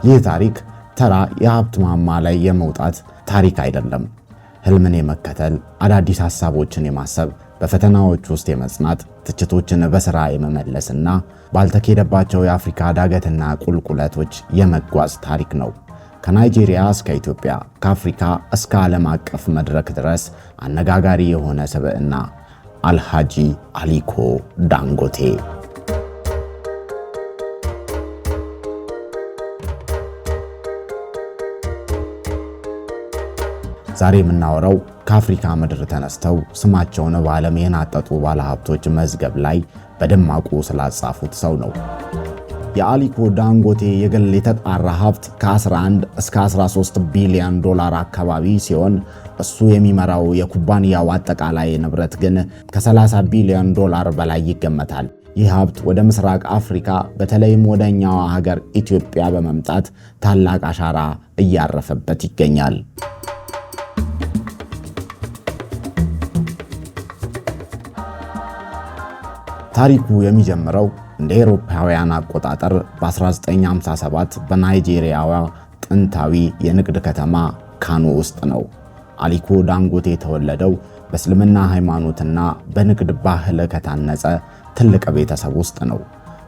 ይህ ታሪክ ተራ የሀብት ማማ ላይ የመውጣት ታሪክ አይደለም። ህልምን የመከተል፣ አዳዲስ ሐሳቦችን የማሰብ፣ በፈተናዎች ውስጥ የመጽናት፣ ትችቶችን በሥራ የመመለስና ባልተኬደባቸው የአፍሪካ ዳገትና ቁልቁለቶች የመጓዝ ታሪክ ነው። ከናይጄሪያ እስከ ኢትዮጵያ፣ ከአፍሪካ እስከ ዓለም አቀፍ መድረክ ድረስ አነጋጋሪ የሆነ ስብዕና አልሃጂ አሊኮ ዳንጎቴ። ዛሬ የምናወራው ከአፍሪካ ምድር ተነስተው ስማቸውን በዓለም የናጠጡ ባለሀብቶች መዝገብ ላይ በደማቁ ስላጻፉት ሰው ነው። የአሊኮ ዳንጎቴ የግል የተጣራ ሀብት ከ11 እስከ 13 ቢሊዮን ዶላር አካባቢ ሲሆን እሱ የሚመራው የኩባንያው አጠቃላይ ንብረት ግን ከ30 ቢሊዮን ዶላር በላይ ይገመታል። ይህ ሀብት ወደ ምስራቅ አፍሪካ በተለይም ወደኛዋ ሀገር ኢትዮጵያ በመምጣት ታላቅ አሻራ እያረፈበት ይገኛል። ታሪኩ የሚጀምረው እንደ አውሮፓውያን አቆጣጠር በ1957 በናይጄሪያዋ ጥንታዊ የንግድ ከተማ ካኖ ውስጥ ነው። አሊኮ ዳንጎቴ የተወለደው በእስልምና ሃይማኖትና በንግድ ባህል ከታነጸ ትልቅ ቤተሰብ ውስጥ ነው።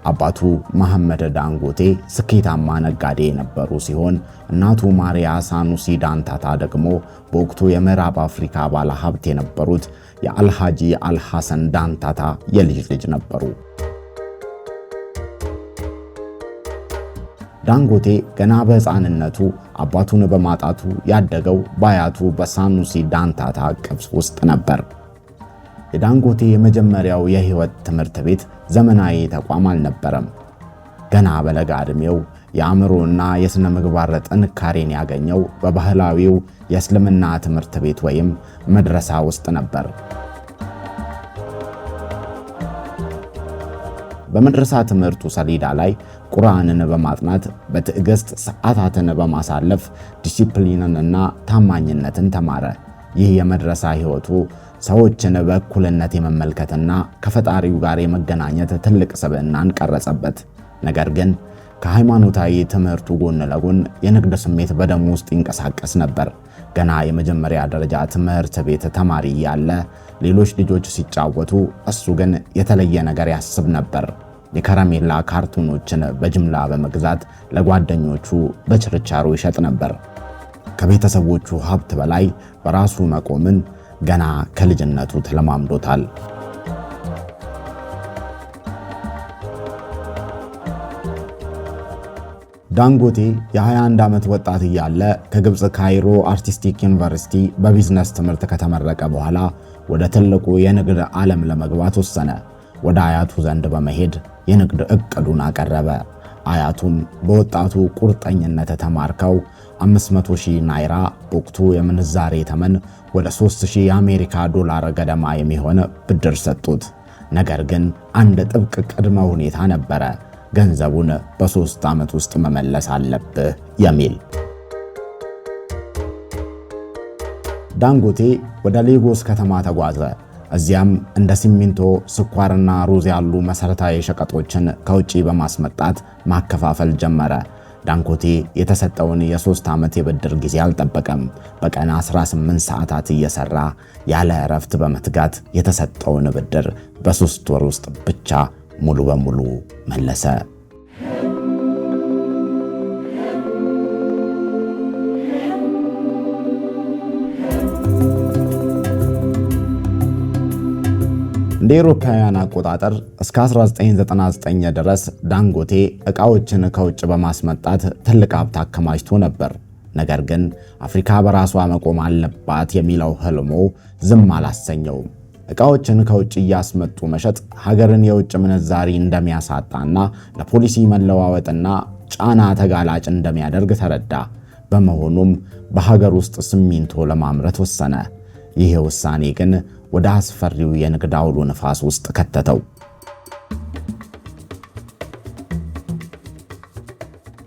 አባቱ መሐመድ ዳንጎቴ ስኬታማ ነጋዴ የነበሩ ሲሆን እናቱ ማሪያ ሳኑሲ ዳንታታ ደግሞ በወቅቱ የምዕራብ አፍሪካ ባለሀብት የነበሩት የአልሃጂ አልሐሰን ዳንታታ የልጅ ልጅ ነበሩ። ዳንጎቴ ገና በሕፃንነቱ አባቱን በማጣቱ ያደገው በአያቱ በሳኑሲ ዳንታታ እቅፍ ውስጥ ነበር። የዳንጎቴ የመጀመሪያው የህይወት ትምህርት ቤት ዘመናዊ ተቋም አልነበረም። ገና በለጋ ዕድሜው የአእምሮና የሥነ ምግባር ጥንካሬን ያገኘው በባህላዊው የእስልምና ትምህርት ቤት ወይም መድረሳ ውስጥ ነበር። በመድረሳ ትምህርቱ ሰሌዳ ላይ ቁርአንን በማጥናት በትዕግስት ሰዓታትን በማሳለፍ ዲሲፕሊንንና ታማኝነትን ተማረ። ይህ የመድረሳ ህይወቱ ሰዎችን በእኩልነት የመመልከትና ከፈጣሪው ጋር የመገናኘት ትልቅ ስብዕናን ቀረጸበት። ነገር ግን ከሃይማኖታዊ ትምህርቱ ጎን ለጎን የንግድ ስሜት በደሙ ውስጥ ይንቀሳቀስ ነበር። ገና የመጀመሪያ ደረጃ ትምህርት ቤት ተማሪ ያለ ሌሎች ልጆች ሲጫወቱ፣ እሱ ግን የተለየ ነገር ያስብ ነበር። የከረሜላ ካርቱኖችን በጅምላ በመግዛት ለጓደኞቹ በችርቻሮ ይሸጥ ነበር። ከቤተሰቦቹ ሀብት በላይ በራሱ መቆምን ገና ከልጅነቱ ተለማምዶታል። ዳንጎቴ የ21 ዓመት ወጣት እያለ ከግብፅ ካይሮ አርቲስቲክ ዩኒቨርሲቲ በቢዝነስ ትምህርት ከተመረቀ በኋላ ወደ ትልቁ የንግድ ዓለም ለመግባት ወሰነ። ወደ አያቱ ዘንድ በመሄድ የንግድ ዕቅዱን አቀረበ። አያቱም በወጣቱ ቁርጠኝነት ተማርከው 500,000 ናይራ በወቅቱ የምንዛሬ ተመን ወደ 3,000 የአሜሪካ ዶላር ገደማ የሚሆን ብድር ሰጡት። ነገር ግን አንድ ጥብቅ ቅድመ ሁኔታ ነበረ፣ ገንዘቡን በ3 ዓመት ውስጥ መመለስ አለብህ የሚል። ዳንጎቴ ወደ ሌጎስ ከተማ ተጓዘ። እዚያም እንደ ሲሚንቶ፣ ስኳርና ሩዝ ያሉ መሠረታዊ ሸቀጦችን ከውጪ በማስመጣት ማከፋፈል ጀመረ። ዳንጎቴ የተሰጠውን የ3 ዓመት የብድር ጊዜ አልጠበቀም። በቀን 18 ሰዓታት እየሰራ ያለ እረፍት በመትጋት የተሰጠውን ብድር በ3 ወር ውስጥ ብቻ ሙሉ በሙሉ መለሰ። እንደ አውሮፓውያን አቆጣጠር እስከ 1999 ድረስ ዳንጎቴ ዕቃዎችን ከውጭ በማስመጣት ትልቅ ሀብት አከማችቶ ነበር። ነገር ግን አፍሪካ በራሷ መቆም አለባት የሚለው ህልሙ ዝም አላሰኘውም። ዕቃዎችን ከውጭ እያስመጡ መሸጥ ሀገርን የውጭ ምንዛሪ እንደሚያሳጣና ለፖሊሲ መለዋወጥና ጫና ተጋላጭ እንደሚያደርግ ተረዳ። በመሆኑም በሀገር ውስጥ ሲሚንቶ ለማምረት ወሰነ። ይህ ውሳኔ ግን ወደ አስፈሪው የንግድ አውሎ ነፋስ ውስጥ ከተተው።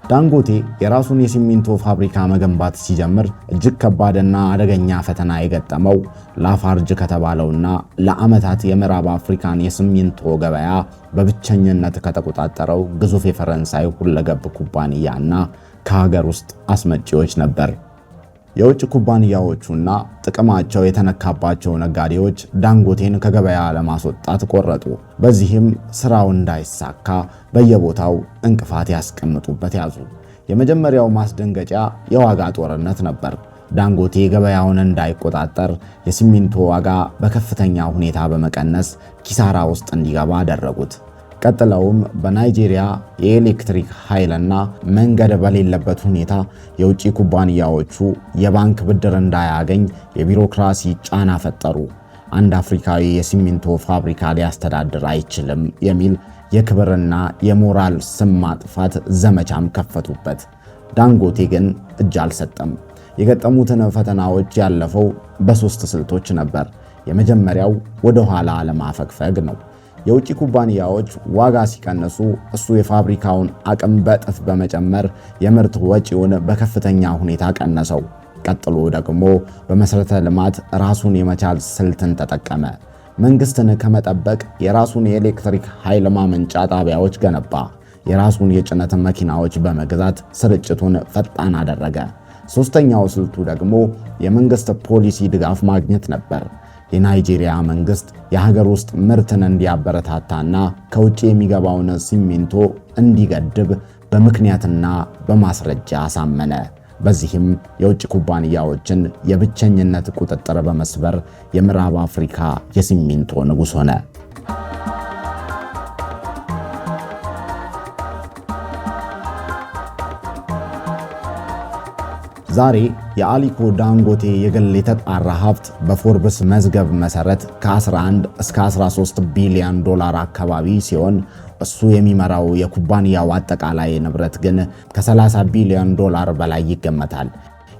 ዳንጎቴ የራሱን የሲሚንቶ ፋብሪካ መገንባት ሲጀምር እጅግ ከባድና አደገኛ ፈተና የገጠመው ላፋርጅ ከተባለውና ለዓመታት የምዕራብ አፍሪካን የሲሚንቶ ገበያ በብቸኝነት ከተቆጣጠረው ግዙፍ የፈረንሳይ ሁለገብ ኩባንያና ከሀገር ውስጥ አስመጪዎች ነበር። የውጭ ኩባንያዎቹና ጥቅማቸው የተነካባቸው ነጋዴዎች ዳንጎቴን ከገበያ ለማስወጣት ቆረጡ። በዚህም ስራው እንዳይሳካ በየቦታው እንቅፋት ያስቀምጡበት ያዙ። የመጀመሪያው ማስደንገጫ የዋጋ ጦርነት ነበር። ዳንጎቴ ገበያውን እንዳይቆጣጠር የሲሚንቶ ዋጋ በከፍተኛ ሁኔታ በመቀነስ ኪሳራ ውስጥ እንዲገባ አደረጉት። ቀጥለውም በናይጄሪያ የኤሌክትሪክ ኃይልና መንገድ በሌለበት ሁኔታ የውጭ ኩባንያዎቹ የባንክ ብድር እንዳያገኝ የቢሮክራሲ ጫና ፈጠሩ። አንድ አፍሪካዊ የሲሚንቶ ፋብሪካ ሊያስተዳድር አይችልም የሚል የክብርና የሞራል ስም ማጥፋት ዘመቻም ከፈቱበት። ዳንጎቴ ግን እጅ አልሰጠም። የገጠሙትን ፈተናዎች ያለፈው በ3 ስልቶች ነበር። የመጀመሪያው ወደ ኋላ ለማፈግፈግ ነው። የውጭ ኩባንያዎች ዋጋ ሲቀንሱ እሱ የፋብሪካውን አቅም በእጥፍ በመጨመር የምርት ወጪውን በከፍተኛ ሁኔታ ቀነሰው። ቀጥሎ ደግሞ በመሰረተ ልማት ራሱን የመቻል ስልትን ተጠቀመ። መንግስትን ከመጠበቅ የራሱን የኤሌክትሪክ ኃይል ማመንጫ ጣቢያዎች ገነባ። የራሱን የጭነት መኪናዎች በመግዛት ስርጭቱን ፈጣን አደረገ። ሶስተኛው ስልቱ ደግሞ የመንግስት ፖሊሲ ድጋፍ ማግኘት ነበር። የናይጄሪያ መንግስት የሀገር ውስጥ ምርትን እንዲያበረታታና ከውጭ የሚገባውን ሲሚንቶ እንዲገድብ በምክንያትና በማስረጃ አሳመነ። በዚህም የውጭ ኩባንያዎችን የብቸኝነት ቁጥጥር በመስበር የምዕራብ አፍሪካ የሲሚንቶ ንጉሥ ሆነ። ዛሬ የአሊኮ ዳንጎቴ የግል የተጣራ ሀብት በፎርብስ መዝገብ መሰረት ከ11 እስከ 13 ቢሊዮን ዶላር አካባቢ ሲሆን እሱ የሚመራው የኩባንያው አጠቃላይ ንብረት ግን ከ30 ቢሊዮን ዶላር በላይ ይገመታል።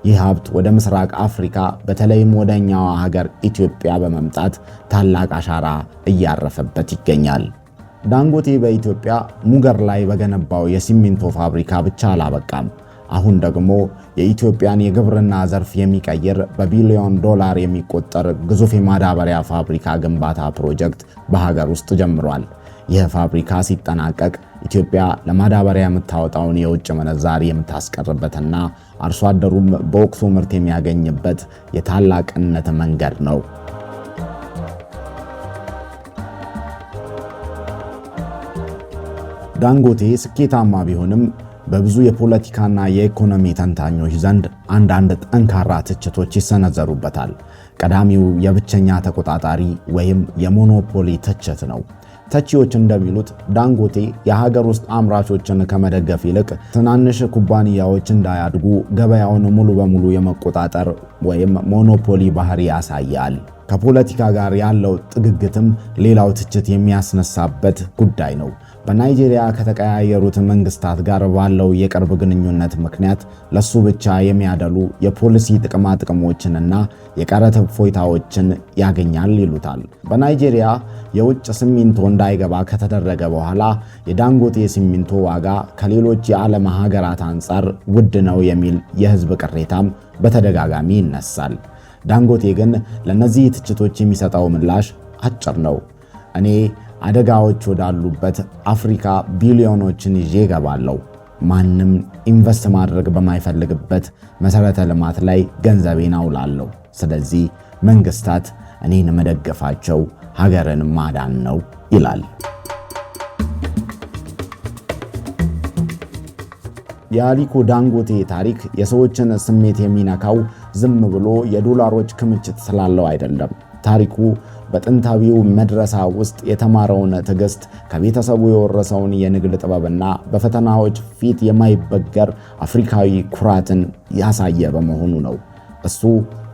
ይህ ሀብት ወደ ምስራቅ አፍሪካ በተለይም ወደኛዋ ሀገር ኢትዮጵያ በመምጣት ታላቅ አሻራ እያረፈበት ይገኛል። ዳንጎቴ በኢትዮጵያ ሙገር ላይ በገነባው የሲሚንቶ ፋብሪካ ብቻ አላበቃም። አሁን ደግሞ የኢትዮጵያን የግብርና ዘርፍ የሚቀይር በቢሊዮን ዶላር የሚቆጠር ግዙፍ የማዳበሪያ ፋብሪካ ግንባታ ፕሮጀክት በሀገር ውስጥ ጀምሯል። ይህ ፋብሪካ ሲጠናቀቅ ኢትዮጵያ ለማዳበሪያ የምታወጣውን የውጭ ምንዛሪ የምታስቀርበትና አርሶ አደሩም በወቅቱ ምርት የሚያገኝበት የታላቅነት መንገድ ነው። ዳንጎቴ ስኬታማ ቢሆንም በብዙ የፖለቲካና የኢኮኖሚ ተንታኞች ዘንድ አንዳንድ ጠንካራ ትችቶች ይሰነዘሩበታል። ቀዳሚው የብቸኛ ተቆጣጣሪ ወይም የሞኖፖሊ ትችት ነው። ተቺዎች እንደሚሉት ዳንጎቴ የሀገር ውስጥ አምራቾችን ከመደገፍ ይልቅ ትናንሽ ኩባንያዎች እንዳያድጉ ገበያውን ሙሉ በሙሉ የመቆጣጠር ወይም ሞኖፖሊ ባህሪ ያሳያል። ከፖለቲካ ጋር ያለው ጥግግትም ሌላው ትችት የሚያስነሳበት ጉዳይ ነው። በናይጄሪያ ከተቀያየሩት መንግስታት ጋር ባለው የቅርብ ግንኙነት ምክንያት ለሱ ብቻ የሚያደሉ የፖሊሲ ጥቅማጥቅሞችንና የቀረጥ እፎይታዎችን ያገኛል ይሉታል። በናይጄሪያ የውጭ ሲሚንቶ እንዳይገባ ከተደረገ በኋላ የዳንጎቴ ሲሚንቶ ዋጋ ከሌሎች የዓለም ሀገራት አንጻር ውድ ነው የሚል የህዝብ ቅሬታም በተደጋጋሚ ይነሳል። ዳንጎቴ ግን ለነዚህ ትችቶች የሚሰጠው ምላሽ አጭር ነው። እኔ አደጋዎች ወዳሉበት አፍሪካ ቢሊዮኖችን ይዤ እገባለሁ። ማንም ኢንቨስት ማድረግ በማይፈልግበት መሰረተ ልማት ላይ ገንዘቤን አውላለሁ። ስለዚህ መንግስታት እኔን መደገፋቸው ሀገርን ማዳን ነው ይላል። የአሊኮ ዳንጎቴ ታሪክ የሰዎችን ስሜት የሚነካው ዝም ብሎ የዶላሮች ክምችት ስላለው አይደለም። ታሪኩ በጥንታዊው መድረሳ ውስጥ የተማረውን ትዕግስት፣ ከቤተሰቡ የወረሰውን የንግድ ጥበብና በፈተናዎች ፊት የማይበገር አፍሪካዊ ኩራትን ያሳየ በመሆኑ ነው። እሱ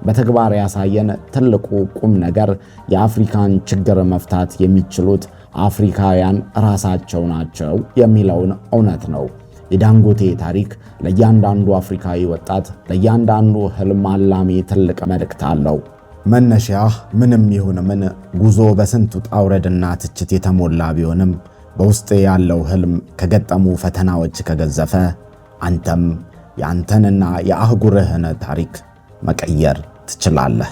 በተግባር ያሳየን ትልቁ ቁም ነገር የአፍሪካን ችግር መፍታት የሚችሉት አፍሪካውያን ራሳቸው ናቸው የሚለውን እውነት ነው። የዳንጎቴ ታሪክ ለእያንዳንዱ አፍሪካዊ ወጣት፣ ለእያንዳንዱ ህልም አላሚ ትልቅ መልእክት አለው። መነሻህ ምንም ይሁን ምን ጉዞ በስንት ውጣ ውረድና ትችት የተሞላ ቢሆንም በውስጥ ያለው ህልም ከገጠሙ ፈተናዎች ከገዘፈ አንተም የአንተንና የአህጉርህን ታሪክ መቀየር ትችላለህ።